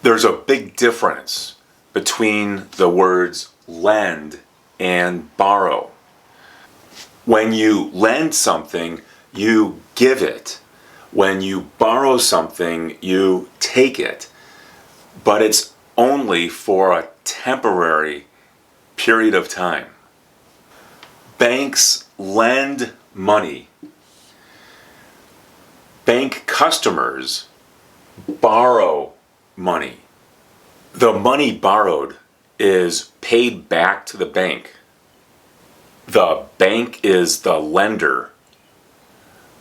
There's a big difference between the words lend and borrow. When you lend something, you give it. When you borrow something, you take it. But it's only for a temporary period of time. Banks lend money. Bank customers borrow money. The money borrowed is paid back to the bank. The bank is the lender.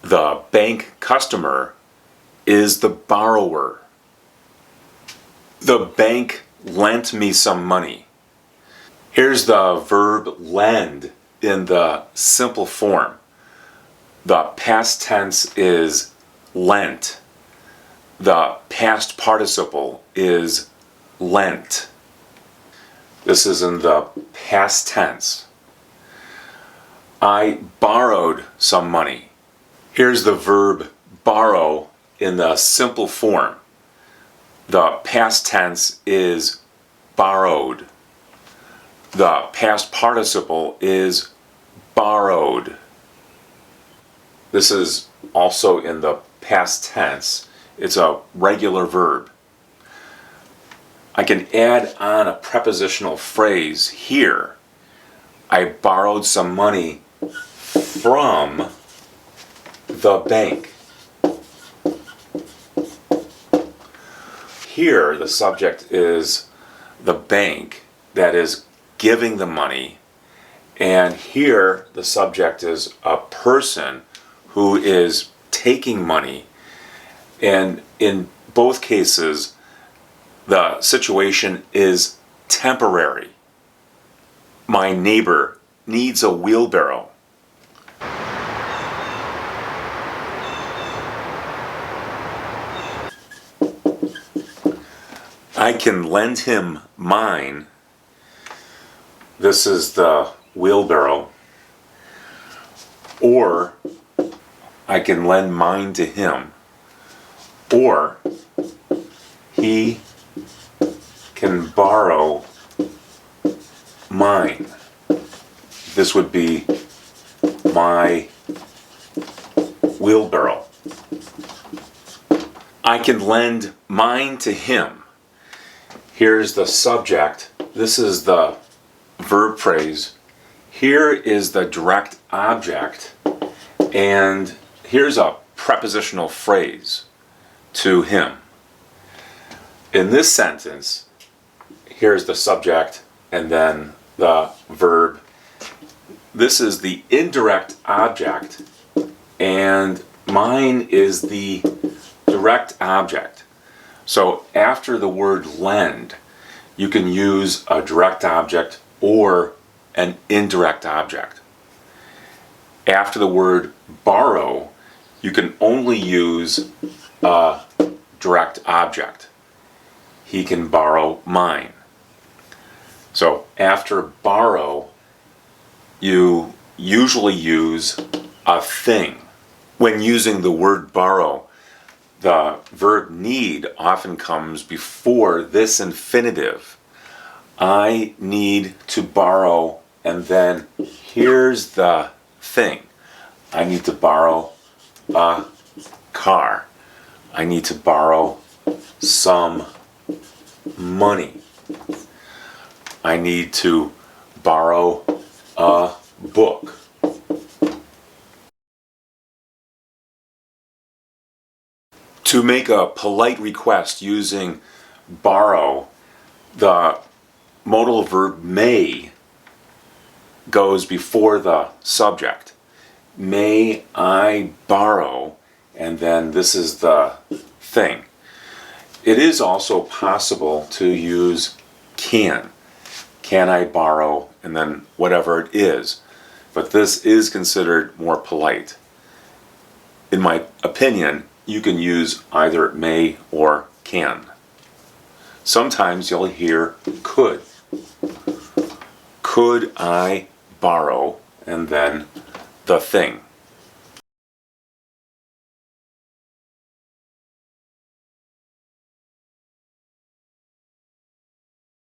The bank customer is the borrower. The bank lent me some money. Here's the verb lend in the simple form. The past tense is lent. The past participle is lent. This is in the past tense. I borrowed some money. Here's the verb borrow in the simple form. The past tense is borrowed. The past participle is borrowed. This is also in the past tense. It's a regular verb. I can add on a prepositional phrase here. I borrowed some money from the bank. Here, the subject is the bank that is giving the money, and here the subject is a person who is taking money. And in both cases, the situation is temporary. My neighbor needs a wheelbarrow. I can lend him mine. This is the wheelbarrow. Or I can lend mine to him. Or he can borrow mine. This would be my wheelbarrow. I can lend mine to him. Here's the subject. This is the verb phrase. Here is the direct object. And here's a prepositional phrase, to him. In this sentence, here's the subject and then the verb. This is the indirect object, and mine is the direct object. So after the word lend, you can use a direct object or an indirect object. After the word borrow, you can only use a direct object. He can borrow mine. So after borrow, you usually use a thing. When using the word borrow, the verb need often comes before this infinitive. I need to borrow, and then here's the thing. I need to borrow a car. I need to borrow some money. I need to borrow a book. To make a polite request using borrow, the modal verb may goes before the subject. May I borrow, and then this is the thing. It is also possible to use can. Can I borrow, and then whatever it is. But this is considered more polite. In my opinion, you can use either may or can. Sometimes you'll hear could. Could I borrow, and then the thing.